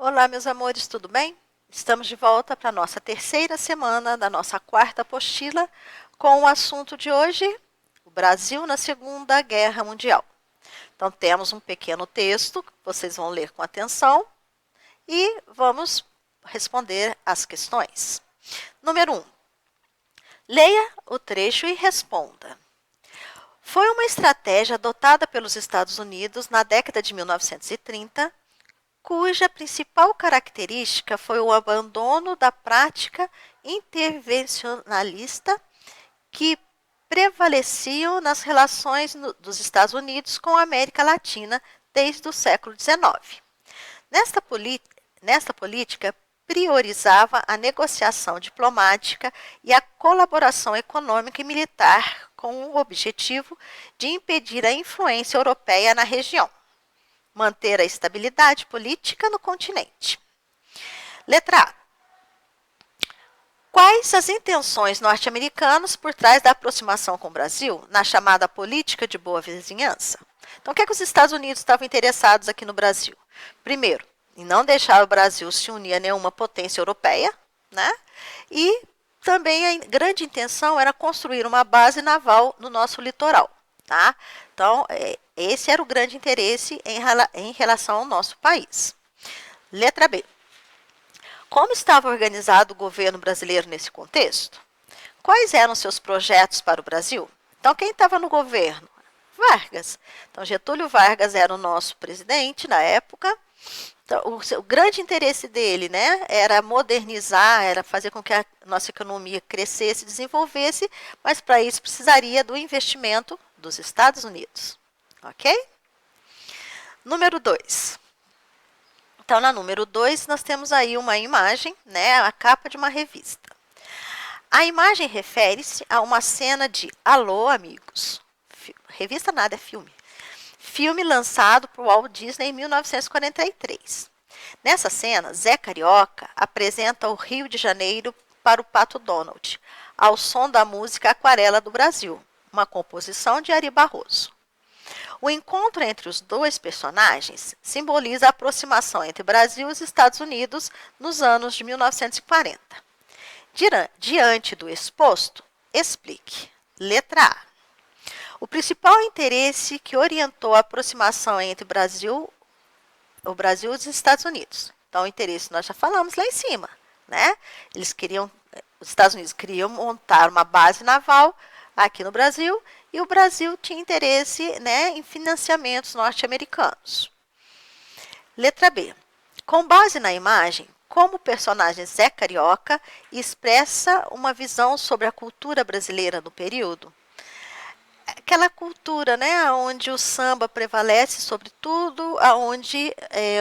Olá, meus amores, tudo bem? Estamos de volta para a nossa terceira semana da nossa quarta apostila com o assunto de hoje, o Brasil na Segunda Guerra Mundial. Então, temos um pequeno texto que vocês vão ler com atenção e vamos responder as questões. Número 1. Leia o trecho e responda. Foi uma estratégia adotada pelos Estados Unidos na década de 1930, cuja principal característica foi o abandono da prática intervencionalista que prevaleciam nas relações dos Estados Unidos com a América Latina desde o século XIX. Nesta política, priorizava a negociação diplomática e a colaboração econômica e militar com o objetivo de impedir a influência europeia na região, manter a estabilidade política no continente. Letra A. Quais as intenções norte-americanas por trás da aproximação com o Brasil na chamada política de boa vizinhança? Então, o que é que os Estados Unidos estavam interessados aqui no Brasil? Primeiro, em não deixar o Brasil se unir a nenhuma potência europeia, né? E também a grande intenção era construir uma base naval no nosso litoral, tá? Então, esse era o grande interesse em relação ao nosso país. Letra B. Como estava organizado o governo brasileiro nesse contexto? Quais eram seus projetos para o Brasil? Então, quem estava no governo? Vargas. Então, Getúlio Vargas era o nosso presidente na época. Então, o grande interesse dele, né, era modernizar, era fazer com que a nossa economia crescesse, desenvolvesse, mas para isso precisaria do investimento dos Estados Unidos. Ok? Número 2. Então, na número 2, nós temos aí uma imagem, né, a capa de uma revista. A imagem refere-se a uma cena de Alô, amigos. Revista nada, é filme. Filme lançado por Walt Disney em 1943. Nessa cena, Zé Carioca apresenta o Rio de Janeiro para o Pato Donald, ao som da música Aquarela do Brasil, uma composição de Ari Barroso. O encontro entre os dois personagens simboliza a aproximação entre Brasil e os Estados Unidos nos anos de 1940. Diante do exposto, explique. Letra A. O principal interesse que orientou a aproximação entre o Brasil e os Estados Unidos. Então, o interesse nós já falamos lá em cima, né? Os Estados Unidos queriam montar uma base naval aqui no Brasil e o Brasil tinha interesse, né, em financiamentos norte-americanos. Letra B. Com base na imagem, como o personagem Zé Carioca expressa uma visão sobre a cultura brasileira no período? Aquela cultura, né, onde o samba prevalece sobre tudo, onde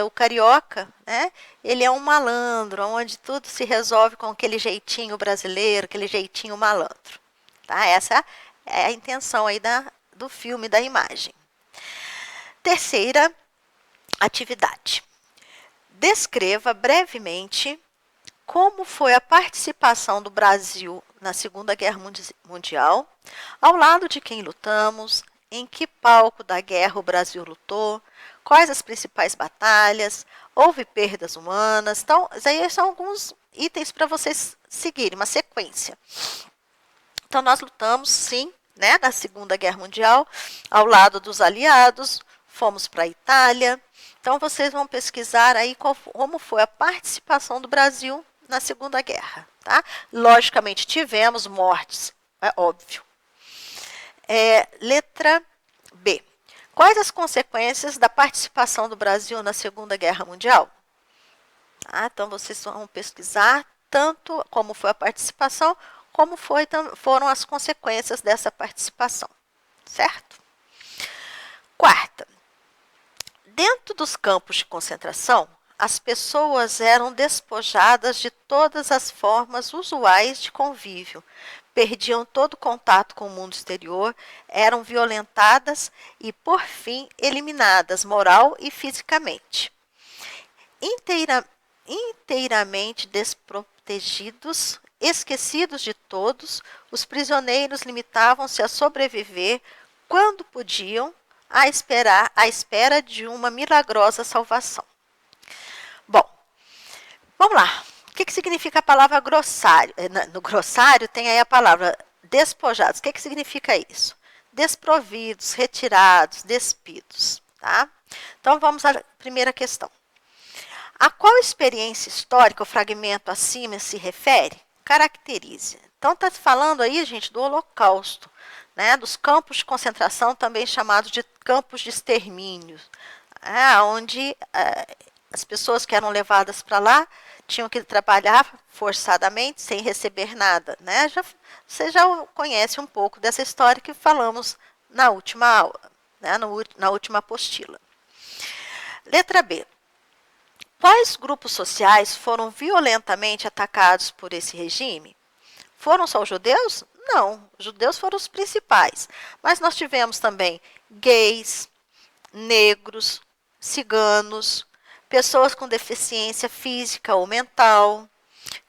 o carioca, né, ele é um malandro, onde tudo se resolve com aquele jeitinho brasileiro, aquele jeitinho malandro. Tá? Essa é a intenção aí do filme, da imagem. Terceira atividade. Descreva brevemente como foi a participação do Brasil na Segunda Guerra Mundial, ao lado de quem lutamos, em que palco da guerra o Brasil lutou, quais as principais batalhas, houve perdas humanas. Então, aí são alguns itens para vocês seguirem, uma sequência. Então, nós lutamos, sim, né, na Segunda Guerra Mundial, ao lado dos aliados, fomos para a Itália. Então, vocês vão pesquisar aí como foi a participação do Brasil na Segunda Guerra. Tá? Logicamente, tivemos mortes, é óbvio. Letra B. Quais as consequências da participação do Brasil na Segunda Guerra Mundial? Então, vocês vão pesquisar tanto como foi a participação, como foram as consequências dessa participação. Certo? Quarta. Dentro dos campos de concentração, as pessoas eram despojadas de todas as formas usuais de convívio, perdiam todo contato com o mundo exterior, eram violentadas e, por fim, eliminadas moral e fisicamente. Inteiramente desprotegidos, esquecidos de todos, os prisioneiros limitavam-se a sobreviver quando podiam, à espera de uma milagrosa salvação. Bom, Vamos lá. O que significa a palavra grossário? No grossário tem aí a palavra despojados. O que significa isso? Desprovidos, retirados, despidos. Tá? Então, vamos à primeira questão. A qual experiência histórica o fragmento acima se refere? Caracterize. Então, está falando aí, gente, do Holocausto, né? Dos campos de concentração, também chamados de campos de extermínio, onde as pessoas que eram levadas para lá tinham que trabalhar forçadamente, sem receber nada. Né? Você já conhece um pouco dessa história que falamos na última aula, né? Na última apostila. Letra B. Quais grupos sociais foram violentamente atacados por esse regime? Foram só os judeus? Não, os judeus foram os principais. Mas nós tivemos também gays, negros, ciganos, pessoas com deficiência física ou mental,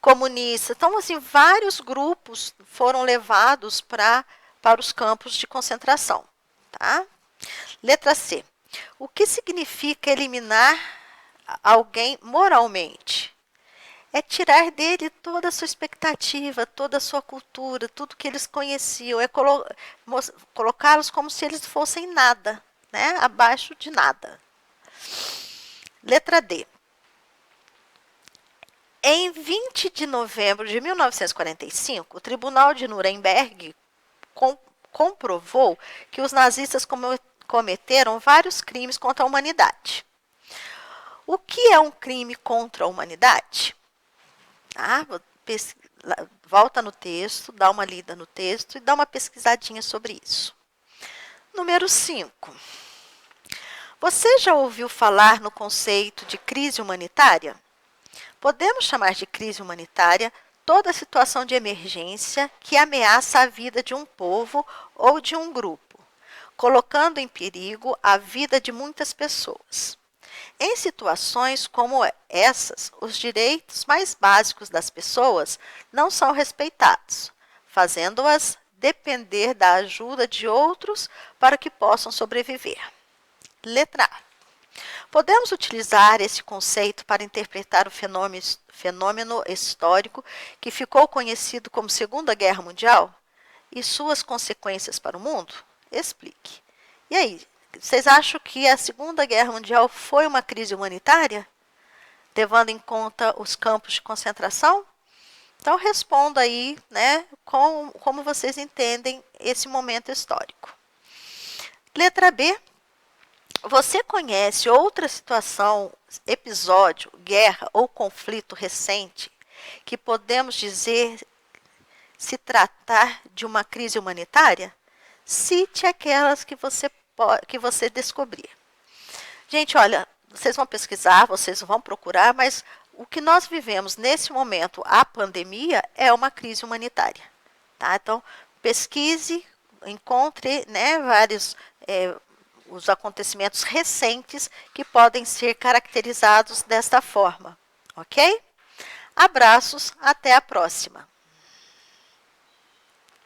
comunistas. Então, assim, vários grupos foram levados para os campos de concentração. Tá? Letra C. O que significa eliminar alguém moralmente? É tirar dele toda a sua expectativa, toda a sua cultura, tudo que eles conheciam. É colocá-los como se eles fossem nada, né? Abaixo de nada. Letra D. Em 20 de novembro de 1945, o Tribunal de Nuremberg comprovou que os nazistas cometeram vários crimes contra a humanidade. O que é um crime contra a humanidade? Volta no texto, dá uma lida no texto e dá uma pesquisadinha sobre isso. Número 5. Você já ouviu falar no conceito de crise humanitária? Podemos chamar de crise humanitária toda situação de emergência que ameaça a vida de um povo ou de um grupo, colocando em perigo a vida de muitas pessoas. Em situações como essas, os direitos mais básicos das pessoas não são respeitados, fazendo-as depender da ajuda de outros para que possam sobreviver. Letra A. Podemos utilizar esse conceito para interpretar o fenômeno histórico que ficou conhecido como Segunda Guerra Mundial e suas consequências para o mundo? Explique. E aí, vocês acham que a Segunda Guerra Mundial foi uma crise humanitária, levando em conta os campos de concentração? Então, responda aí, né, como vocês entendem esse momento histórico. Letra B. Você conhece outra situação, episódio, guerra ou conflito recente que podemos dizer se tratar de uma crise humanitária? Cite aquelas que você descobrir. Gente, olha, vocês vão pesquisar, vocês vão procurar, mas o que nós vivemos nesse momento, a pandemia, é uma crise humanitária. Tá? Então, pesquise, encontre, né, vários os acontecimentos recentes que podem ser caracterizados desta forma. Ok? Abraços, até a próxima!